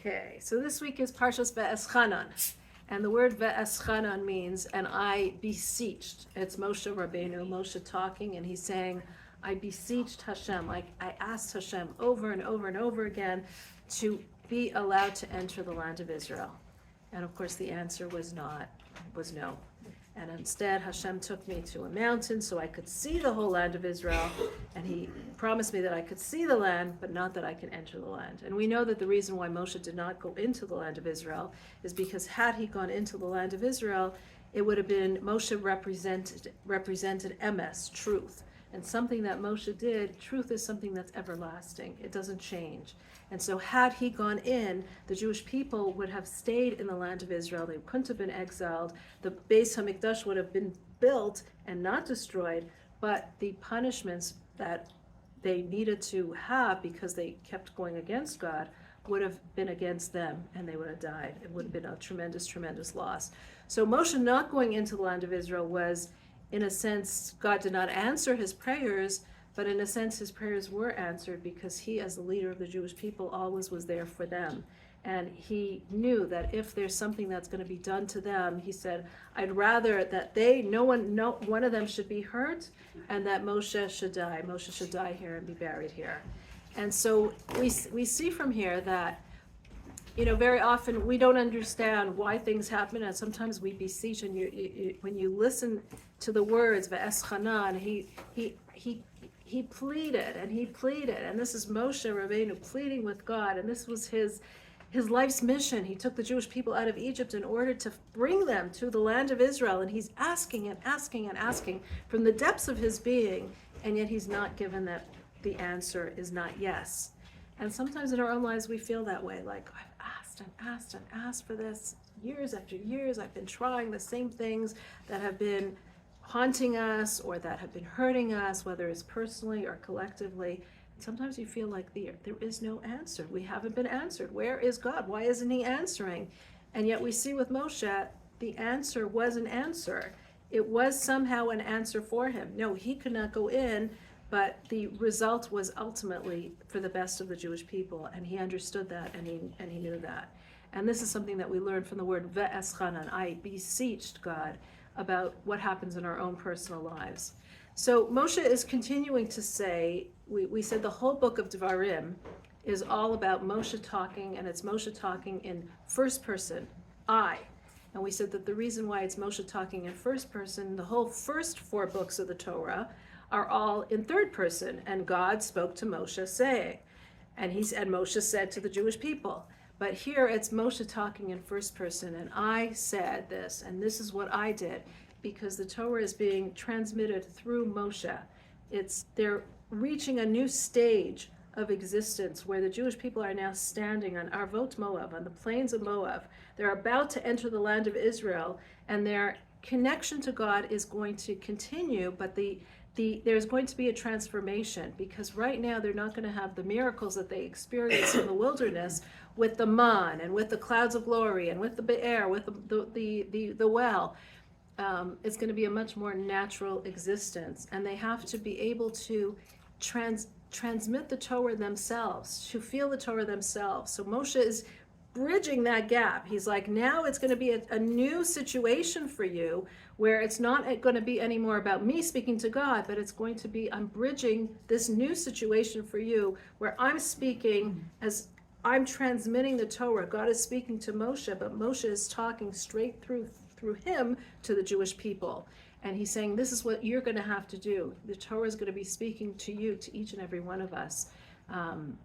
Okay, so this week is Parshas Ve'eschanan, and the word Ve'eschanan means, and I beseeched. It's Moshe Rabbeinu, Moshe talking, and he's saying, I beseeched Hashem, like I asked Hashem over and over and over again to be allowed to enter the land of Israel. And of course the answer was no. And instead Hashem took me to a mountain so I could see the whole land of Israel, and he promised me that I could see the land, but not that I can enter the land. And we know that the reason why Moshe did not go into the land of Israel is because had he gone into the land of Israel, it would have been Moshe represented emes, truth. And something that Moshe did, truth is something that's everlasting. It doesn't change. And so had he gone in, the Jewish people would have stayed in the land of Israel. They couldn't have been exiled. The Beis HaMikdash would have been built and not destroyed, but the punishments that they needed to have because they kept going against God would have been against them, and they would have died. It would have been a tremendous, tremendous loss. So Moshe not going into the land of Israel was, in a sense, God did not answer his prayers, but in a sense his prayers were answered because he, as the leader of the Jewish people, always was there for them. And he knew that if there's something that's going to be done to them, he said, I'd rather that no one of them should be hurt, and that Moshe should die. Moshe should die here and be buried here. And so we see from here that, very often we don't understand why things happen, and sometimes we beseech, and when you listen to the words, Ve'eschanan, he pleaded, and this is Moshe Rabbeinu pleading with God, and this was his life's mission. He took the Jewish people out of Egypt in order to bring them to the land of Israel, and he's asking and asking and asking from the depths of his being, and yet he's not given that the answer is not yes. And sometimes in our own lives we feel that way, like I've asked and asked and asked for this years after years. I've been trying the same things that have been haunting us or that have been hurting us, whether it's personally or collectively. Sometimes you feel like there is no answer. We haven't been answered. Where is God? Why isn't he answering? And yet we see with Moshe, the answer was an answer. It was somehow an answer for him. No, he could not go in, but the result was ultimately for the best of the Jewish people, and he understood that, and he knew that. And this is something that we learned from the word Ve'eschanan. I beseeched God about what happens in our own personal lives. So Moshe is continuing to say, we said the whole book of Devarim is all about Moshe talking, and it's Moshe talking in first person, I. And we said that the reason why it's Moshe talking in first person, the whole first 4 books of the Torah are all in third person, and God spoke to Moshe saying, and Moshe said to the Jewish people. But here it's Moshe talking in first person, and I said this, and this is what I did, because the Torah is being transmitted through Moshe. They're reaching a new stage of existence where the Jewish people are now standing on Arvot Moab, on the plains of Moab. They're about to enter the land of Israel, and their connection to God is going to continue, but there's going to be a transformation, because right now they're not going to have the miracles that they experienced in the wilderness with the man and with the clouds of glory and with the be'er, with the well. It's going to be a much more natural existence, and they have to be able to transmit the Torah themselves, to feel the Torah themselves. So Moshe is bridging that gap. He's like, now it's going to be a new situation for you, where it's not going to be anymore about me speaking to God, but it's going to be, I'm bridging this new situation for you, where I'm speaking as I'm transmitting the Torah. God is speaking to Moshe, but Moshe is talking straight through him to the Jewish people. And he's saying, this is what you're going to have to do. The Torah is going to be speaking to you, to each and every one of us. And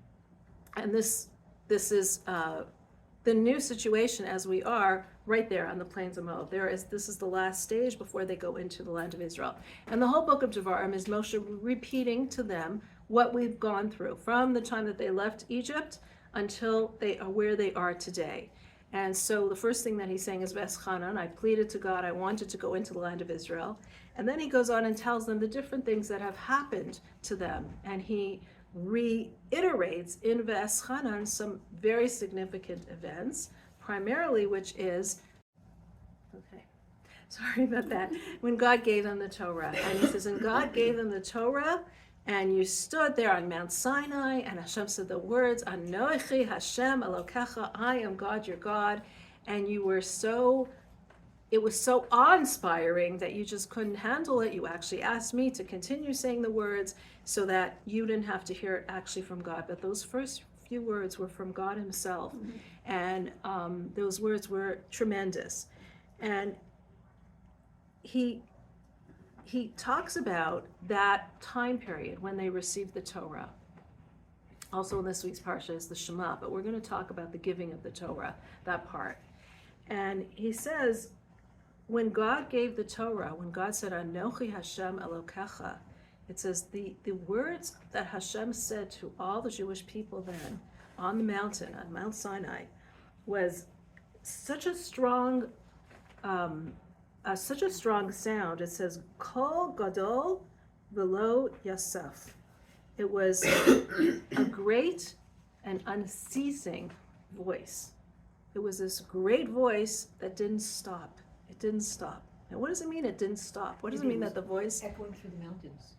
this is the new situation as we are right there on the plains of Moab. This is the last stage before they go into the land of Israel. And the whole book of Devarim is Moshe repeating to them what we've gone through from the time that they left Egypt until they are where they are today. And so the first thing that he's saying is Ve'eschanan, I pleaded to God, I wanted to go into the land of Israel. And then he goes on and tells them the different things that have happened to them. And he reiterates in Ve'eschanan some very significant events, primarily which is, sorry about that, when God gave them the Torah. And he says, and God gave them the Torah And you stood there on Mount Sinai, and Hashem said the words, Anochi Hashem Elokecha, I am God your God. And you were so, it was so awe-inspiring that you just couldn't handle it. You actually asked me to continue saying the words so that you didn't have to hear it actually from God. But those first few words were from God himself. And those words were tremendous. And he talks about that time period when they received the Torah. Also in this week's parsha is the Shema, but we're going to talk about the giving of the Torah, that part. And he says, when God gave the Torah, when God said, Anochi Hashem Elokecha, it says the words that Hashem said to all the Jewish people then on the mountain, on Mount Sinai, was such a strong sound. It says, Kol Gadol Velo Yasef. It was a great and unceasing voice. It was this great voice that didn't stop. It didn't stop. And what does it mean it didn't stop? What does it mean that the voice echoing through the mountains?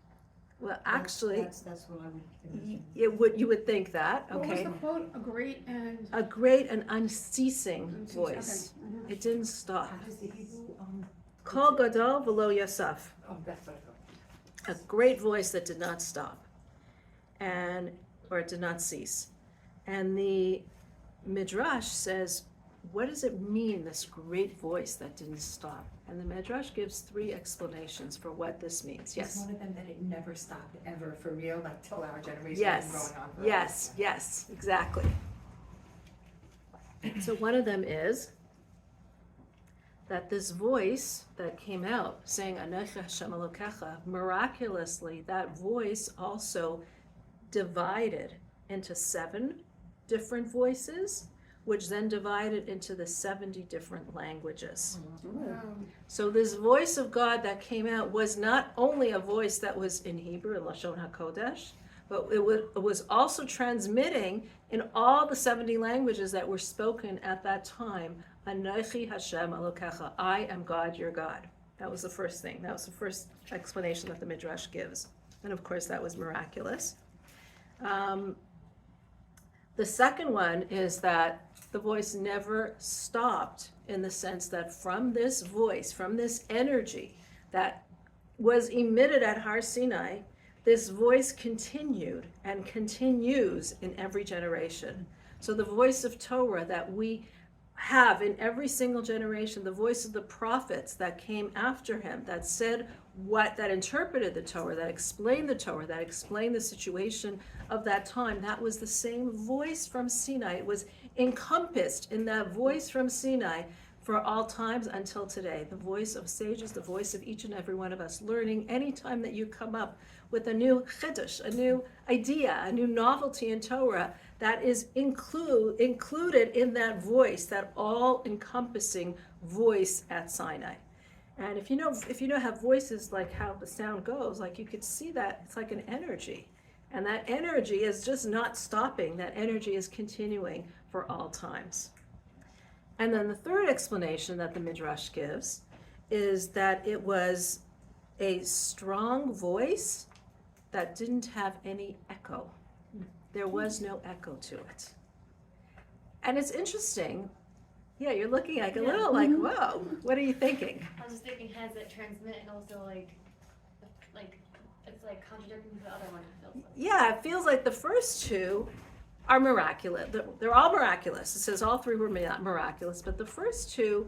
Well, actually, that's what I would imagine. You would think that, okay. What was the quote? A great and unceasing voice. Okay. Mm-hmm. It didn't stop. How does the Hebrew? Kol Gadol Velo Yasef. Oh, that's what I thought. A great voice that did not stop, or it did not cease. And the Midrash says, what does it mean, this great voice that didn't stop? And the Midrash gives 3 explanations for what this means. Yes. Is one of them that it never stopped ever for real, like till our generation Yes. has been going on for Yes, exactly. So one of them is that this voice that came out saying Anochi Hashem Elokecha, miraculously that voice also divided into 7 different voices, which then divided into the 70 different languages. So this voice of God that came out was not only a voice that was in Hebrew, in Lashon HaKodesh, but it was also transmitting in all the 70 languages that were spoken at that time. Anochi Hashem Elokecha, I am God your God. That was the first thing. That was the first explanation that the Midrash gives. And of course that was miraculous. The second one is that the voice never stopped, in the sense that from this voice, from this energy that was emitted at Har Sinai, this voice continued and continues in every generation. So the voice of Torah that we have in every single generation, the voice of the prophets that came after him, that said that interpreted the Torah, that explained the situation of that time, that was the same voice from Sinai. It was encompassed in that voice from Sinai for all times until today. The voice of sages, the voice of each and every one of us, learning anytime that you come up with a new chiddush, a new idea, a new novelty in Torah, that is included in that voice, that all-encompassing voice at Sinai. And if you know how voices, like how the sound goes, like you could see that it's like an energy. And that energy is just not stopping. That energy is continuing for all times. And then the third explanation that the Midrash gives is that it was a strong voice that didn't have any echo. There was no echo to it. And it's interesting. Yeah, you're looking like a little like, whoa, what are you thinking? I was just thinking heads that transmit and also like it's like contradicting the other one. It feels like. Yeah, it feels like the first 2 are miraculous. They're all miraculous. It says all 3 were miraculous, but the first 2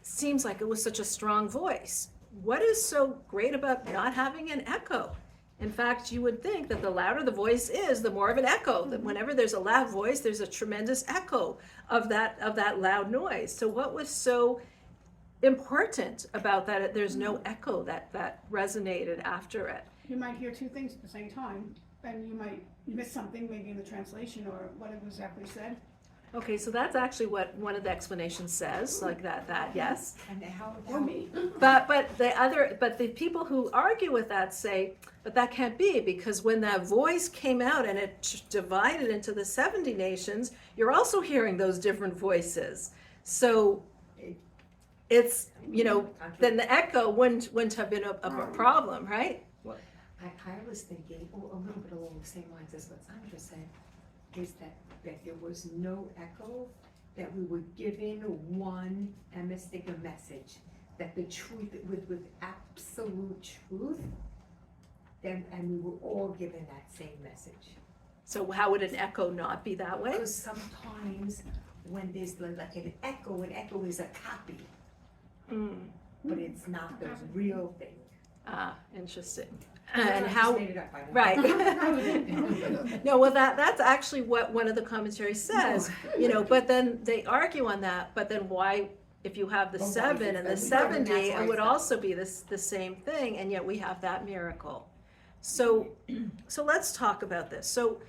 seems like it was such a strong voice. What is so great about not having an echo? In fact, you would think that the louder the voice is, the more of an echo. That whenever there's a loud voice, there's a tremendous echo of that loud noise. So what was so important about that? There's no echo that resonated after it. You might hear 2 things at the same time, and you might miss something maybe in the translation or what it was exactly said. Okay, so that's actually what one of the explanations says, like that yes. And how me. But the people who argue with that say, but that can't be, because when that voice came out and it divided into the 70 nations, you're also hearing those different voices. So it's, then the echo wouldn't have been a problem, right? I was thinking, a little bit along the same lines as what Sandra said, is that there was no echo, that we were given one emistic message, that the truth, with absolute truth, and we were all given that same message. So how would an echo not be that way? Because sometimes when there's like an echo is a copy, but it's not the real thing. Ah, interesting. I And just how, made it up, I know. right. No, well, that's actually what one of the commentaries says, but then they argue on that, but then why, if you have the Well, why 7 is and it the that we- 70, that's why it would it's also be the same thing, and yet we have that miracle. So let's talk about this. So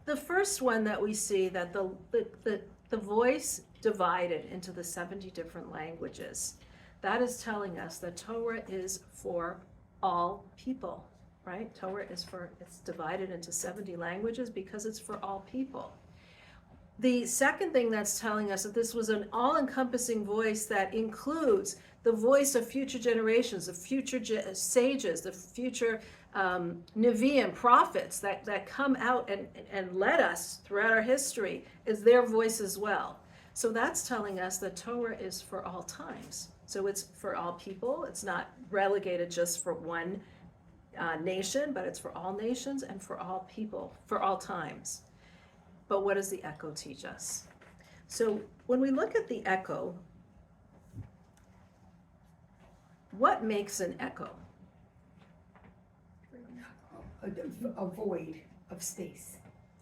the first one that we see, that the voice divided into the 70 different languages, that is telling us that Torah is for all people, right? Torah it's divided into 70 languages because it's for all people. The second thing that's telling us that this was an all-encompassing voice that includes the voice of future generations, the future sages, the future Nevi'im, prophets that come out and led us throughout our history, is their voice as well. So that's telling us that Torah is for all times. So it's for all people. It's not relegated just for one nation, but it's for all nations and for all people, for all times. But what does the echo teach us? So when we look at the echo, what makes an echo? A void of space.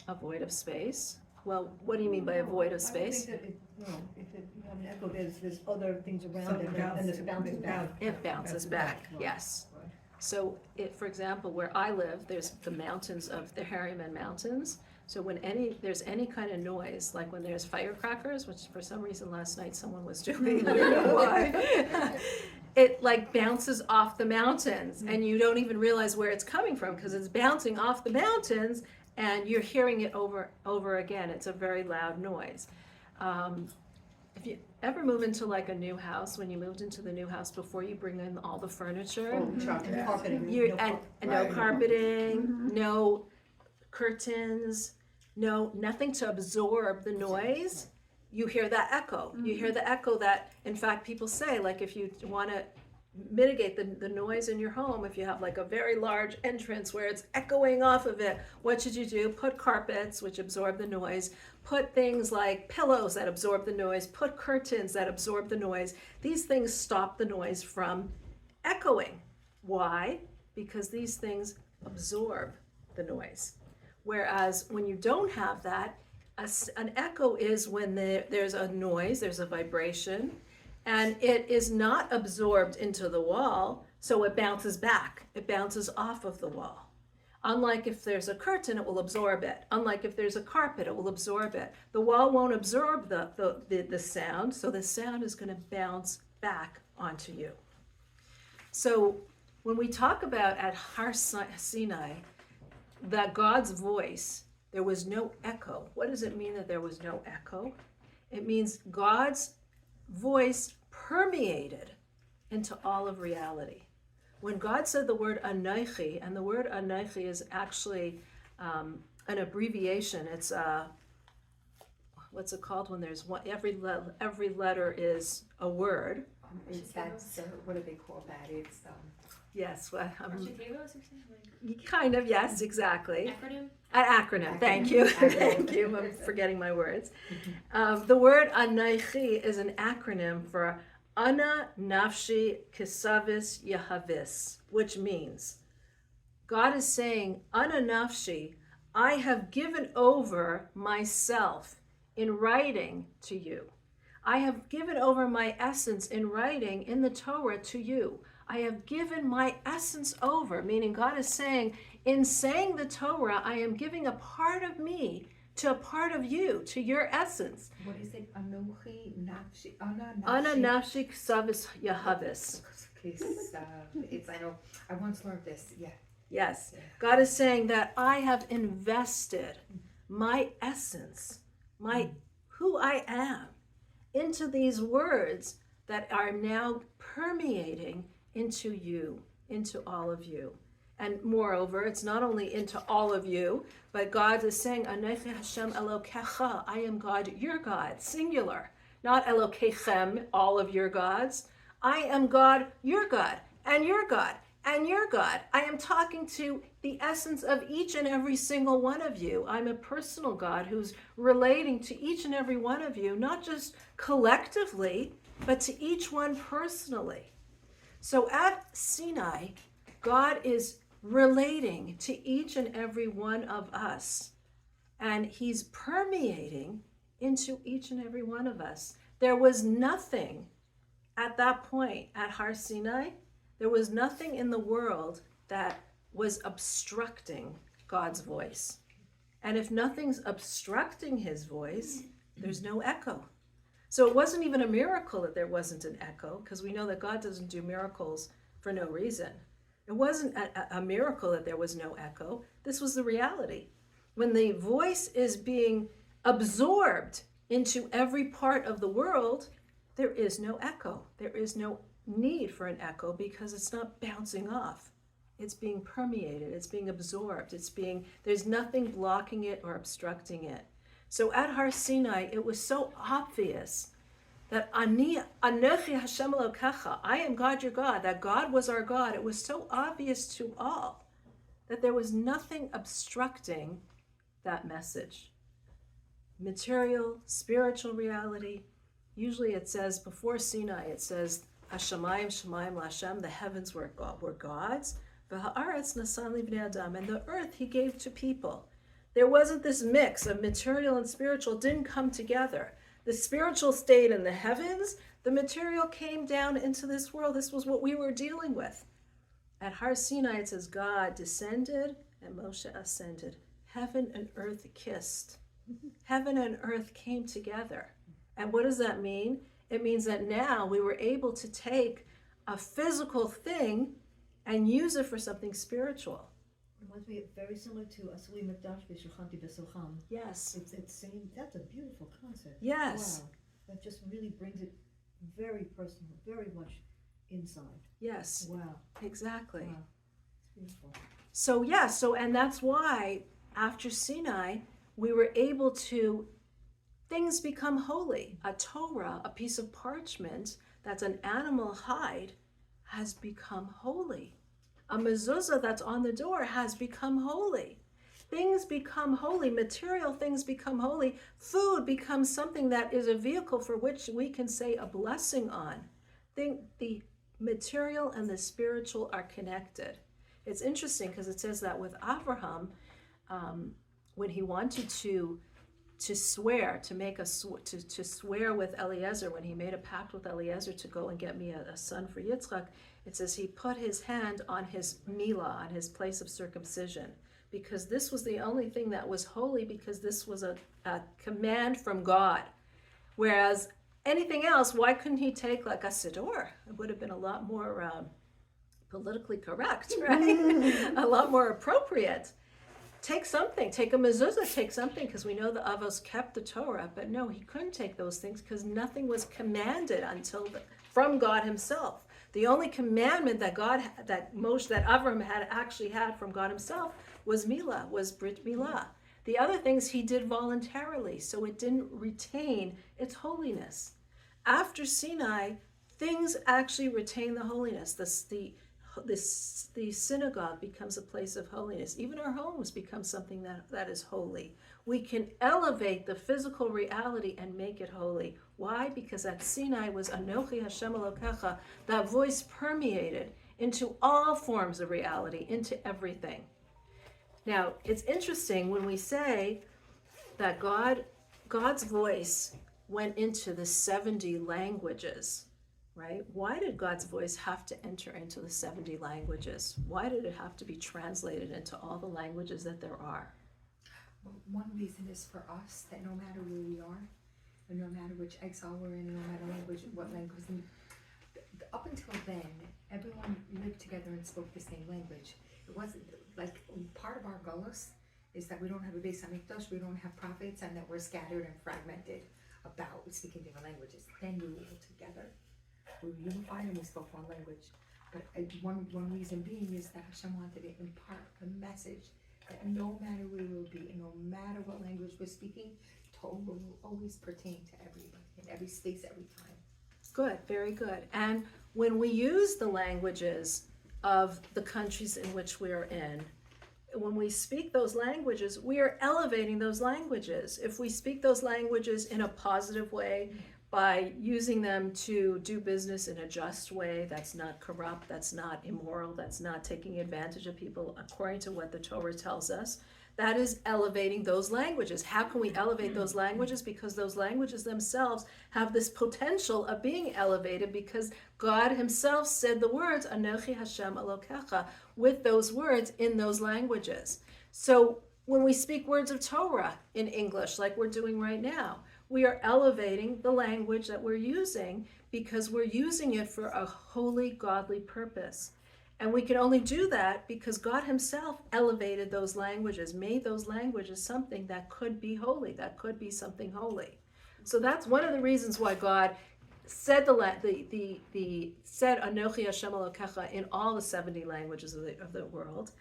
A void of space? Well, what do you mean by a void of space? I would think that if you have an echo, there's other things around it, and it's bouncing back. It bounces back, yes. So for example, where I live, there's the mountains of the Harriman Mountains. So when there's any kind of noise, like when there's firecrackers, which for some reason last night someone was doing, I don't know why, it like bounces off the mountains, and you don't even realize where it's coming from because it's bouncing off the mountains, and you're hearing it over again. It's a very loud noise. If you ever move into like a new house, when you moved into the new house, before you bring in all the furniture, Carpeting. and no carpeting, no curtains, nothing to absorb the noise, you hear that echo. You hear the echo that, in fact, people say, like if you want to mitigate the noise in your home, if you have like a very large entrance where it's echoing off of it, what should you do? Put carpets, which absorb the noise, put things like pillows that absorb the noise, put curtains that absorb the noise. These things stop the noise from echoing. Why? Because these things absorb the noise. Whereas when you don't have that, an echo is when there's a noise, there's a vibration, and it is not absorbed into the wall, so it bounces back. It bounces off of the wall. Unlike if there's a curtain, it will absorb it. Unlike if there's a carpet, it will absorb it. The wall won't absorb the sound, so the sound is going to bounce back onto you. So when we talk about at Har Sinai, that God's voice, there was no echo. What does it mean that there was no echo? It means God's voice permeated into all of reality. When God said the word Anochi, and the word Anochi is actually an abbreviation. It's what's it called when there's one? Every letter is a word. That's what do they call that? It's Yes, well, Architecture or something? Like kind of. Yes, exactly. acronym? An acronym, thank you. Thank you. I'm forgetting my words. The word Anochi is an acronym for Ana Nafshi Kisavis Yahavis, which means God is saying, Ana Nafshi, I have given over myself in writing to you. I have given over my essence in writing in the Torah to you. I have given my essence over, meaning God is saying, in saying the Torah, I am giving a part of me to a part of you, to your essence. what is it? Anochi nafshi. Ana nafshi ksavis yahavis. It's I know. I once learned this. Yeah. Yes, God is saying that I have invested my essence, my who I am, into these words that are now permeating into you, into all of you. And moreover, it's not only into all of you, but God is saying, Anechi Hashem Elokecha, I am God, your God, singular. Not Elokechem, all of your gods. I am God, your God, and your God, and your God. I am talking to the essence of each and every single one of you. I'm a personal God who's relating to each and every one of you, not just collectively, but to each one personally. So at Sinai, God is relating to each and every one of us, and he's permeating into each and every one of us. There was nothing at that point at Har Sinai, there was nothing in the world that was obstructing God's voice. And if nothing's obstructing his voice, there's no echo. So it wasn't even a miracle that there wasn't an echo, because we know that God doesn't do miracles for no reason. It wasn't a miracle that there was no echo. This was the reality. When the voice is being absorbed into every part of the world, there is no echo. There is no need for an echo because it's not bouncing off. It's being permeated. It's being absorbed. There's nothing blocking it or obstructing it. So at Har Sinai, it was so obvious that Anochi Hashem Elokecha, I am God your God, that God was our God. It was so obvious to all that there was nothing obstructing that message. Material, spiritual reality. Usually it says, before Sinai, it says, Hashemayim Shemayim Lashem, the heavens were God's, V'ha'aretz nasan livnei adam, and the earth he gave to people. There wasn't this mix of material and spiritual, it didn't come together. The spiritual stayed in the heavens, the material came down into this world. This was what we were dealing with. At Har Sinai, it says God descended and Moshe ascended. Heaven and earth kissed. Heaven and earth came together. And what does that mean? It means that now we were able to take a physical thing and use it for something spiritual. Reminds me very similar to Asuli Mikdash B'Shulchanti B'Silcham. Yes. It's saying that's a beautiful concept. Yes. Wow. That just really brings it very personal, very much inside. Yes. Wow. Exactly. Wow. It's beautiful. So and that's why after Sinai, we were able to, things become holy. A Torah, a piece of parchment that's an animal hide, has become holy. A mezuzah that's on the door has become holy. Things become holy. Material things become holy. Food becomes something that is a vehicle for which we can say a blessing on. The material and the spiritual are connected. It's interesting because it says that with Abraham, when he wanted to swear, to swear with Eliezer, when he made a pact with Eliezer to go and get me a son for Yitzchak, it says he put his hand on his milah, on his place of circumcision, because this was the only thing that was holy, because this was a command from God. Whereas anything else, why couldn't he take like a siddur? It would have been a lot more politically correct, right? A lot more appropriate. Take something, take a mezuzah, take something, because we know the Avos kept the Torah, but no, he couldn't take those things because nothing was commanded from God himself. The only commandment that Avram had actually had from God himself was Milah, was Brit Milah. The other things he did voluntarily, so it didn't retain its holiness. After Sinai, things actually retain the holiness. The synagogue becomes a place of holiness. Even our homes become something that is holy. We can elevate the physical reality and make it holy. Why? Because at Sinai was Anochi Hashem Elokecha. That voice permeated into all forms of reality, into everything. Now, it's interesting when we say that God's voice went into the 70 languages. Right? Why did God's voice have to enter into the 70 languages? Why did it have to be translated into all the languages that there are? Well, one reason is for us that no matter where we are, and no matter which exile we're in, no matter what language, up until then, everyone lived together and spoke the same language. It wasn't like part of our gullus is that we don't have a Beis Hamikdash, we don't have prophets, and that we're scattered and fragmented about speaking different languages. Then we were all together. We were unified and we spoke one language. But one reason being is that Hashem wanted to impart the message that no matter where we'll be, and no matter what language we're speaking, Torah will always pertain to everyone, in every space, every time. Good, very good. And when we use the languages of the countries in which we are in, when we speak those languages, we are elevating those languages. If we speak those languages in a positive way, by using them to do business in a just way, that's not corrupt, that's not immoral, that's not taking advantage of people according to what the Torah tells us, that is elevating those languages. How can we elevate those languages? Because those languages themselves have this potential of being elevated, because God himself said the words, Anochi Hashem Elokecha, with those words in those languages. So when we speak words of Torah in English, like we're doing right now, we are elevating the language that we're using, because we're using it for a holy, godly purpose. And we can only do that because God himself elevated those languages, made those languages something that could be holy, that could be something holy. So that's one of the reasons why God said said Anochi Hashem Elokecha in all the 70 languages of the world.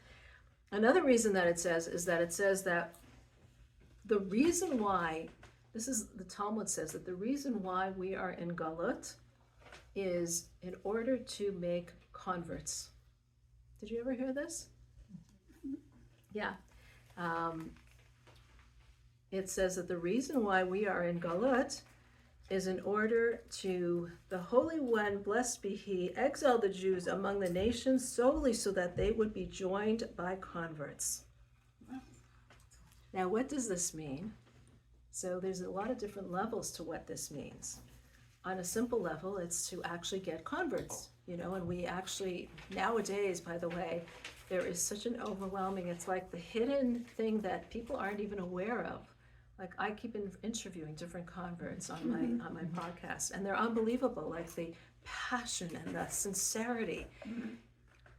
Another reason that it says is that it says that the reason why, this is, the Talmud says that the reason why we are in Galut is in order to make converts. Did you ever hear this? Yeah. It says that the reason why we are in Galut is in order to, the Holy One, blessed be he, exile the Jews among the nations solely so that they would be joined by converts. Now, what does this mean? So there's a lot of different levels to what this means. On a simple level, it's to actually get converts, and we actually, nowadays, by the way, there is such an overwhelming, it's like the hidden thing that people aren't even aware of. Like, I keep interviewing different converts on my podcast, and they're unbelievable, like the passion and the sincerity.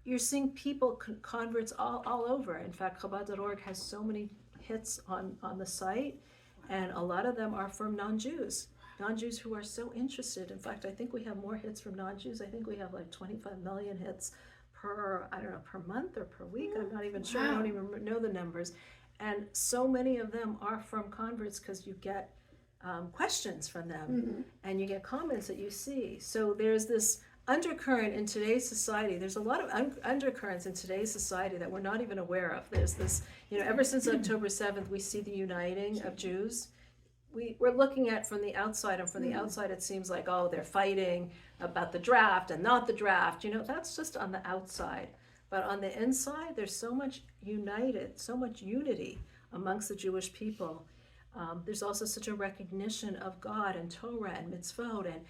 You're seeing people, converts all over. In fact, Chabad.org has so many hits on the site, and a lot of them are from non-Jews who are so interested. In fact, I think we have more hits from non-Jews. I think we have like 25 million hits per month or per week. I'm not even sure. I don't even know the numbers. And so many of them are from converts, because you get questions from them, and you get comments that you see. So there's this undercurrent in today's society. There's a lot of undercurrents in today's society that we're not even aware of. There's this, ever since October 7th, we see the uniting of Jews. We're looking at from the outside, and from the outside it seems like, oh, they're fighting about the draft and not the draft. That's just on the outside. But on the inside, there's so much unity amongst the Jewish people. There's also such a recognition of God and Torah and mitzvot, and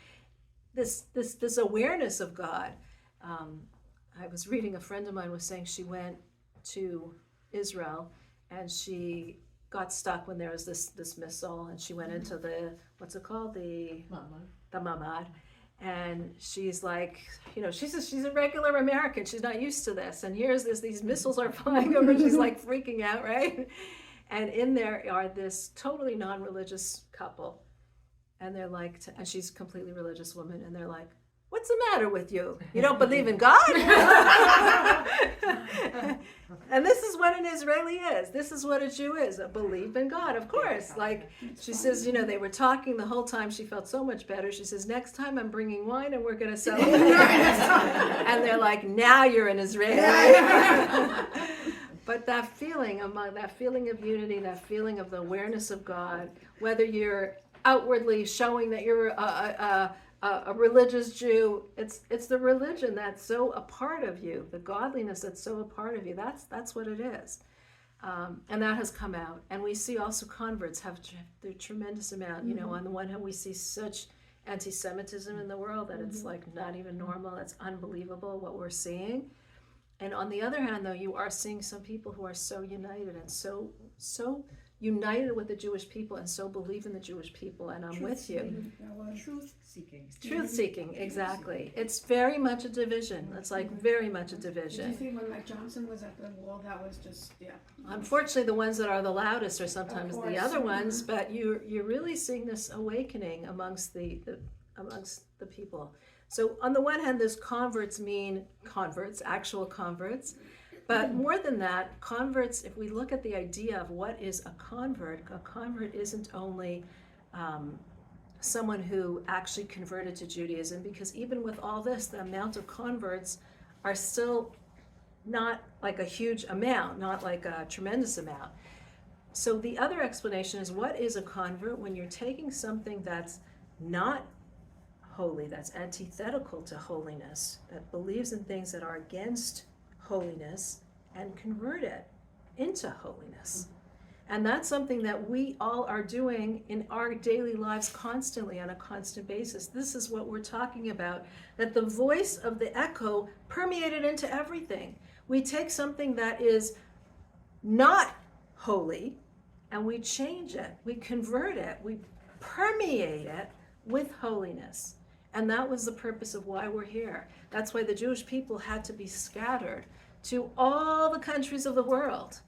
this awareness of God. I was reading, a friend of mine was saying she went to Israel, and she got stuck when there was this missile, and she went into the, what's it called? The Mamad. And she's like, she's a regular American. She's not used to this. And here's these missiles are flying over. And she's like freaking out, right? And in there are this totally non-religious couple. And they're like, and she's a completely religious woman. And they're like, what's the matter with you? You don't believe in God? And this is what an Israeli is. This is what a Jew is, a belief in God, of course. Like, she says, they were talking the whole time. She felt so much better. She says, next time I'm bringing wine and we're going to celebrate. And they're like, now you're an Israeli. But that feeling of unity, that feeling of the awareness of God, whether you're outwardly showing that you're a religious Jew, it's the religion that's so a part of you, the godliness that's so a part of you. That's what it is, and that has come out. And we see also converts have the tremendous amount. On the one hand, we see such anti-Semitism in the world that it's like not even normal. It's unbelievable what we're seeing. And on the other hand, though, you are seeing some people who are so united and so united with the Jewish people and so believe in the Jewish people, and I'm with you. Truth seeking, exactly. It's very much a division. It's like very much a division. Did you see when Mike Johnson was at the wall? That was just, Unfortunately, the ones that are the loudest are sometimes the other ones, but you're really seeing this awakening amongst the amongst the people. So on the one hand, those converts mean converts, actual converts. But more than that, converts, if we look at the idea of what is a convert isn't only someone who actually converted to Judaism, because even with all this, the amount of converts are still not like a huge amount, not like a tremendous amount. So the other explanation is, what is a convert? When you're taking something that's not holy, that's antithetical to holiness, that believes in things that are against holiness, and convert it into holiness. And that's something that we all are doing in our daily lives constantly, on a constant basis. This is what we're talking about, that the voice of the echo permeated into everything. We take something that is not holy and we change it, we convert it, we permeate it with holiness. And that was the purpose of why we're here. That's why the Jewish people had to be scattered to all the countries of the world.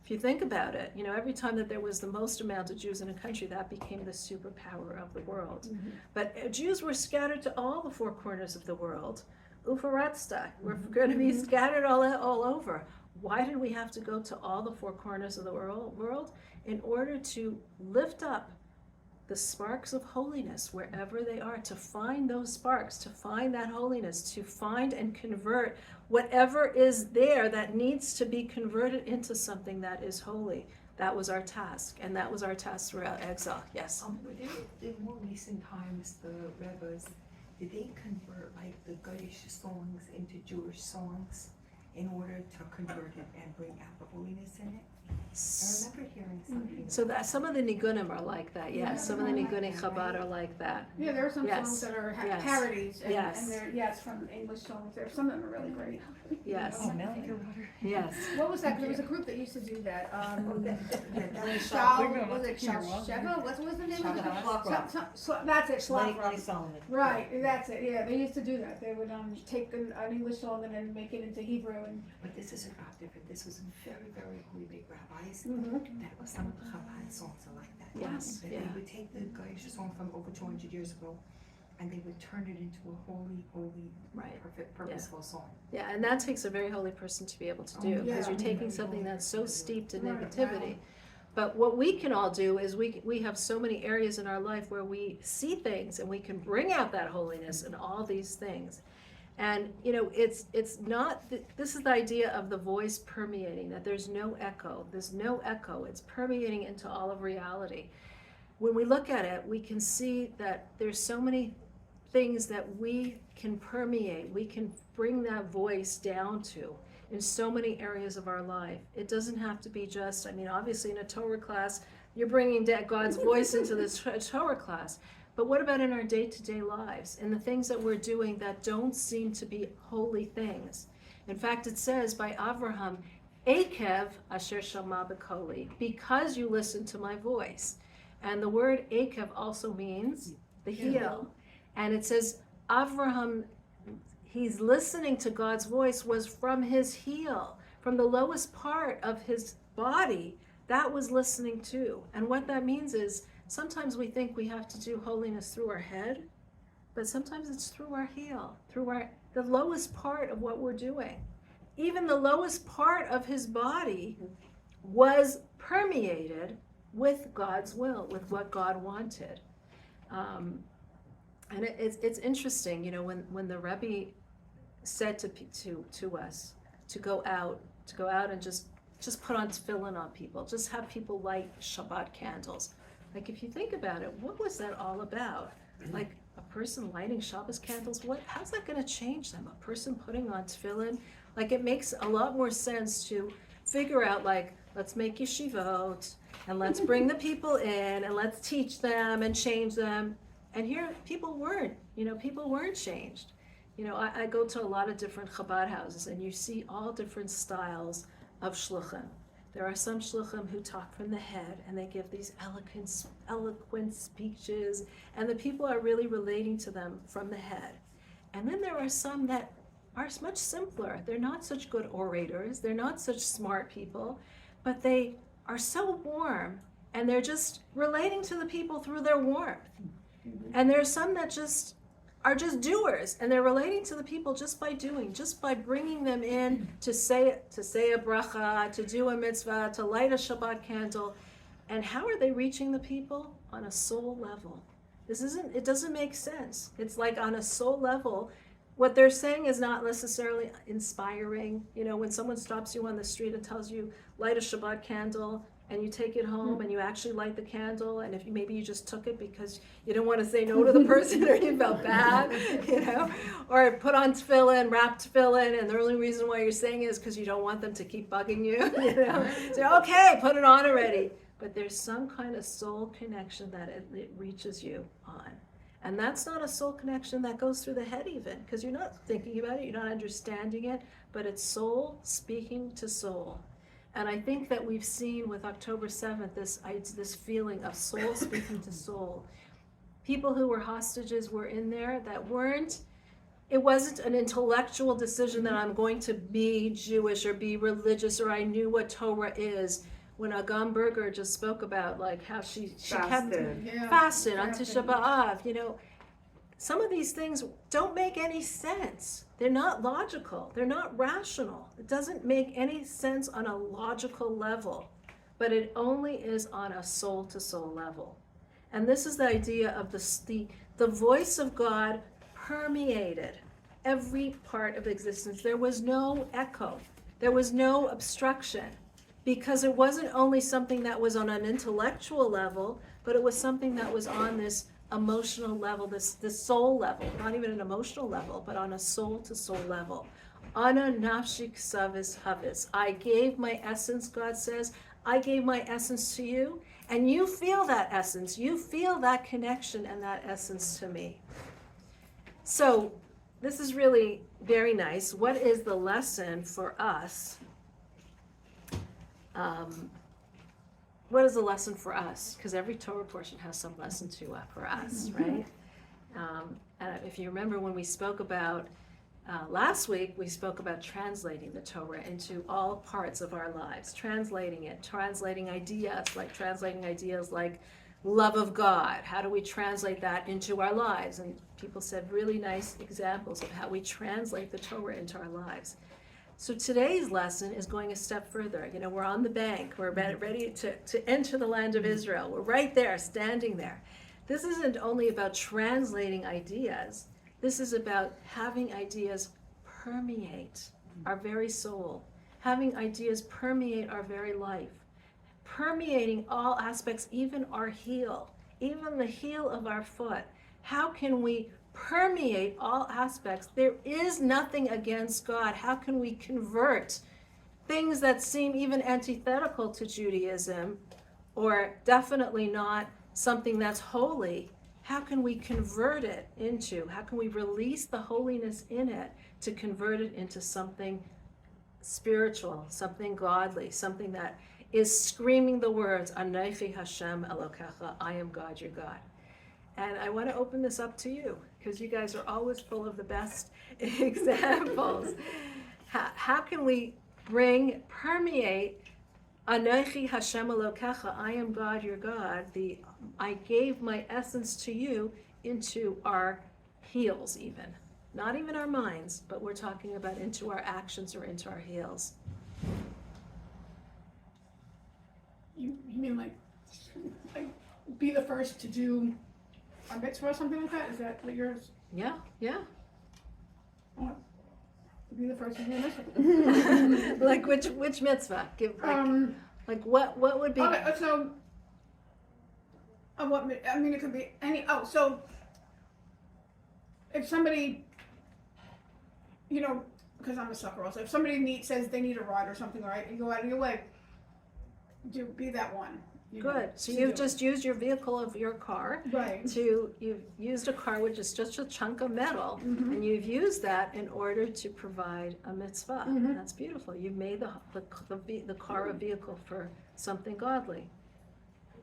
If you think about it, every time that there was the most amount of Jews in a country, that became the superpower of the world. But Jews were scattered to all the four corners of the world. Ufaratsta, we're going to be scattered all over. Why did we have to go to all the four corners of the world? In order to lift up the sparks of holiness wherever they are, to find those sparks, to find that holiness, to find and convert whatever is there that needs to be converted into something that is holy. That was our task, and that was our task throughout exile. Yes? Were there, in more recent times, the Rebbe's, did they convert like the Goyish songs into Jewish songs in order to convert it and bring out the holiness in it? I remember hearing something. So that some of the nigunim are like that, yes. Some of the nigunim Chabad are like that. Yeah, there are some Yes. songs that are Yes. parodies, and, Yes. and they're, from English songs. Some of them are really great. Yes. Oh, Melanie. Yes. What was that? There was a group that used to do that. Shal- Was it Sheva? What was the name of it? Schlag That's it, Schlag Like Solomon. Right, that's it. Yeah, they used to do that. They would take an English song and then make it into Hebrew. And But this is a lot different. This was very, very holy big rabbis. Mhm. That was some of the Chabad songs are like that. Yes, That yeah. They would take the Goyish song from over 200 years ago, and they would turn it into a holy, Right. perfect, purposeful song. Yeah, and that takes a very holy person to be able to do, because you're taking something that's so steeped in negativity. But what we can all do is we have so many areas in our life where we see things and we can bring out that holiness and all these things. And it's not, this is the idea of the voice permeating, that there's no echo, it's permeating into all of reality. When we look at it, we can see that there's so many things that we can permeate, we can bring that voice down to in so many areas of our life. It doesn't have to be just, obviously in a Torah class, you're bringing God's voice into the Torah class. But what about in our day-to-day lives, in the things that we're doing that don't seem to be holy things? In fact, it says by Avraham, Ekev asher shama b'koli, because you listen to my voice. And the word Ekev also means the heel. And it says Avraham, he's listening to God's voice, was from his heel, from the lowest part of his body, that was listening too. And what that means is, sometimes we think we have to do holiness through our head, but sometimes it's through our heel, the lowest part of what we're doing. Even the lowest part of his body was permeated with God's will, with what God wanted. And it's interesting, when the Rebbe said to us to go out and just put on tefillin on people, just have people light Shabbat candles. Like, if you think about it, what was that all about? Like, a person lighting Shabbos candles, how's that going to change them? A person putting on tefillin? Like, it makes a lot more sense to figure out, like, let's make yeshivot, and let's bring the people in, and let's teach them and change them. And here, people weren't changed. I go to a lot of different Chabad houses, and you see all different styles of shluchim. There are some shluchim who talk from the head, and they give these eloquent speeches, and the people are really relating to them from the head. And then there are some that are much simpler. They're not such good orators, they're not such smart people, but they are so warm, and they're just relating to the people through their warmth. And there are some that just are just doers, and they're relating to the people just by doing, just by bringing them in to say a bracha, to do a mitzvah, to light a Shabbat candle. And how are they reaching the people? On a soul level. It doesn't make sense. It's like on a soul level, what they're saying is not necessarily inspiring. You know, when someone stops you on the street and tells you, light a Shabbat candle, and you take it home and you actually light the candle, and if maybe you just took it because you didn't want to say no to the person or you felt bad, you know, or put on tefillin, wrapped tefillin, and the only reason why you're saying it is because you don't want them to keep bugging you, you know. So, okay, put it on already. But there's some kind of soul connection that it reaches you on. And that's not a soul connection that goes through the head even, because you're not thinking about it, you're not understanding it, but it's soul speaking to soul. And I think that we've seen with October 7th this feeling of soul speaking to soul. People who were hostages were in there that it wasn't an intellectual decision that I'm going to be Jewish or be religious or I knew what Torah is. When Agam Berger just spoke about like how she kept fasted on Tisha B'Av, you know, some of these things don't make any sense. They're not logical. They're not rational. It doesn't make any sense on a logical level, but it only is on a soul-to-soul level. And this is the idea of the voice of God permeated every part of existence. There was no echo. There was no obstruction, because it wasn't only something that was on an intellectual level, but it was something that was on this emotional level, this soul level, not even an emotional level, but on a soul-to-soul level. Ana nafshik savis havis. I gave my essence, God says, I gave my essence to you, and you feel that essence, you feel that connection and that essence to me. So this is really very nice. What is the lesson for us? What is the lesson for us? Because every Torah portion has some lesson for us, right? And if you remember when we spoke about, last week, we spoke about translating the Torah into all parts of our lives, translating ideas like love of God. How do we translate that into our lives? And people said really nice examples of how we translate the Torah into our lives. So today's lesson is going a step further. You know, we're on the bank. We're ready to enter the land of Israel. We're right there, standing there. This isn't only about translating ideas. This is about having ideas permeate our very soul, having ideas permeate our very life, permeating all aspects, even our heel, even the heel of our foot. How can we permeate all aspects? There is nothing against God. How can we convert things that seem even antithetical to Judaism, or definitely not something that's holy? How can we convert it how can we release the holiness in it to convert it into something spiritual, something godly, something that is screaming the words, Anochi Hashem Elokecha, I am God, your God. And I want to open this up to you, because you guys are always full of the best examples. How can we permeate Anochi Hashem Elokecha, I am God, your God, I gave my essence to you, into our heels even. Not even our minds, but we're talking about into our actions or into our heels. You mean like be the first to do a mitzvah or something like that? Is that what yours? Yeah. Oh, be the first to do a mitzvah. Like which mitzvah? Like what would be? Okay, so it could be any. Oh, so if somebody, you know, because I'm a sucker also. If somebody says they need a ride or something, right, you go out of your way to be that one. Good. So you've just used your vehicle of your car. Right. You've used a car which is just a chunk of metal, and you've used that in order to provide a mitzvah. That's beautiful. You've made the car a vehicle for something godly.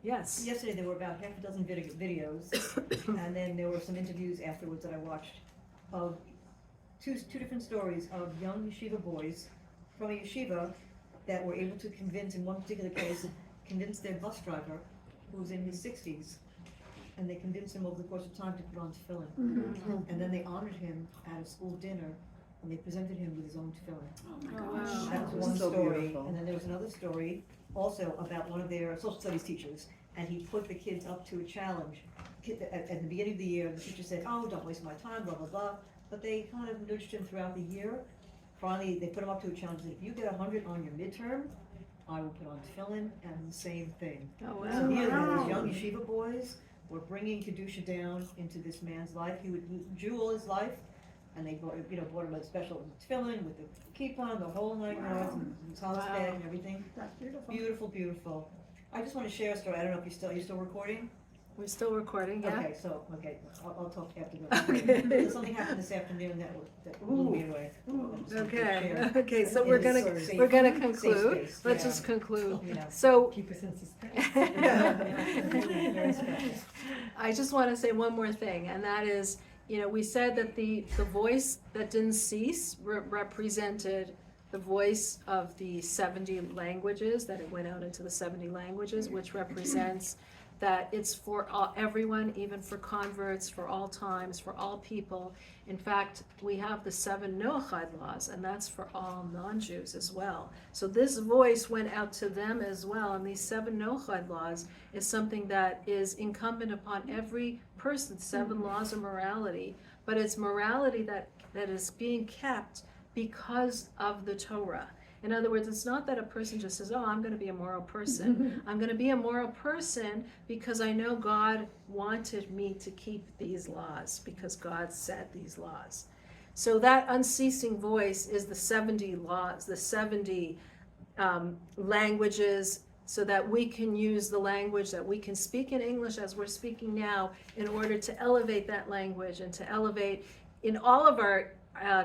Yes. Yesterday there were about half a dozen videos, and then there were some interviews afterwards that I watched of two different stories of young yeshiva boys from a yeshiva that were able to convince, in one particular case, convince their bus driver, who was in his 60s, and they convinced him over the course of time to put on tefillin. Mhm. And then they honored him at a school dinner, and they presented him with his own tefillin. Oh my Oh, gosh. wow. That was That's one so story, beautiful. and then there was another story also about one of their social studies teachers, and he put the kids up to a challenge. At the beginning of the year, the teacher said, "Oh, don't waste my time, blah, blah, blah," but they kind of nudged him throughout the year. Finally, they put him up to a challenge, that if you get 100 on your midterm, I will put on tefillin, and the same thing. Oh, So wow. here, Wow. these young yeshiva boys were bringing Kedusha down into this man's life. He would jewel his life, and they brought him a special tefillin with the kippah, the whole nine yards, and his house Wow. bag and everything. That's beautiful. Beautiful, beautiful. I just want to share a story. I don't know if you're still recording? We're still recording, yeah? Okay, I'll talk after Okay. that. Something happened this afternoon that blew me away. Just wanted to Okay, share. okay, so In we're this gonna, sort of safe- we're gonna safe conclude. space, Let's yeah. just conclude. You know. So, Keep us in suspense. Very special. I just want to say one more thing, and that is, we said that the voice that didn't cease represented the voice of the 70 languages, that it went out into the 70 languages, which represents that it's for everyone, even for converts, for all times, for all people. In fact, we have the 7 Noachide laws, and that's for all non-Jews as well. So this voice went out to them as well, and these 7 Noachide laws is something that is incumbent upon every person, 7 laws of morality, but it's morality that is being kept because of the Torah. In other words, it's not that a person just says, "Oh, I'm going to be a moral person." I'm going to be a moral person because I know God wanted me to keep these laws, because God said these laws. So that unceasing voice is the 70 laws, the 70 languages, so that we can use the language, that we can speak in English as we're speaking now, in order to elevate that language and to elevate in all of our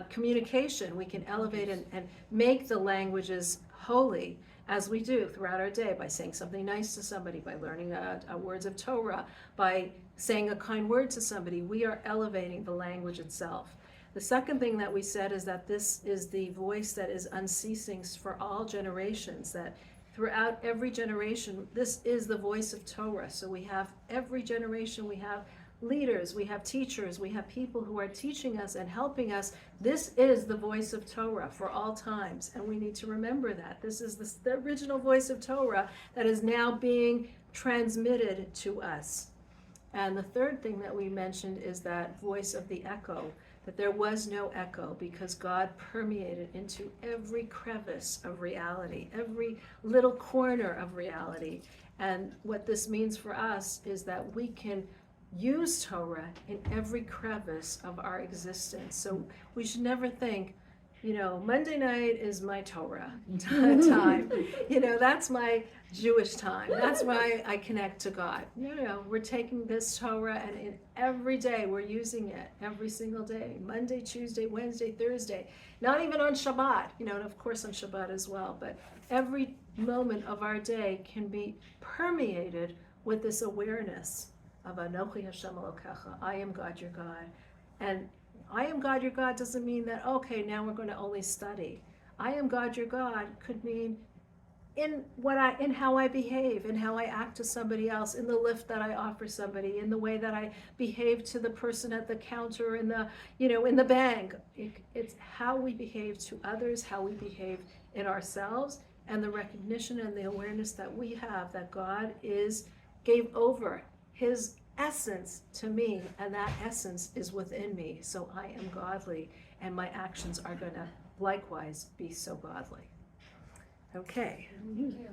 communication. We can elevate and make the languages holy, as we do throughout our day, by saying something nice to somebody, by learning words of Torah, by saying a kind word to somebody. We are elevating the language itself. The second thing that we said is that this is the voice that is unceasing for all generations, that throughout every generation, this is the voice of Torah. So we have every generation, we have leaders, we have teachers, we have people who are teaching us and helping us. This is the voice of Torah for all times, and we need to remember that. This is the original voice of Torah that is now being transmitted to us. And the third thing that we mentioned is that voice of the echo, that there was no echo because God permeated into every crevice of reality, every little corner of reality. And what this means for us is that we can use Torah in every crevice of our existence. So we should never think, Monday night is my Torah time. That's my Jewish time. That's why I connect to God. No, we're taking this Torah, and in every day we're using it, every single day. Monday, Tuesday, Wednesday, Thursday. Not even on Shabbat, and of course on Shabbat as well. But every moment of our day can be permeated with this awareness of Anochi Hashem Elokecha, I am God your God. And I am God your God doesn't mean that, okay, now we're going to only study. I am God your God could mean in how I behave, in how I act to somebody else, in the lift that I offer somebody, in the way that I behave to the person at the counter, in the bank. It's how we behave to others, how we behave in ourselves, and the recognition and the awareness that we have that God gave over His essence to me, and that essence is within me. So I am godly, and my actions are going to likewise be so godly. Okay. Thank you.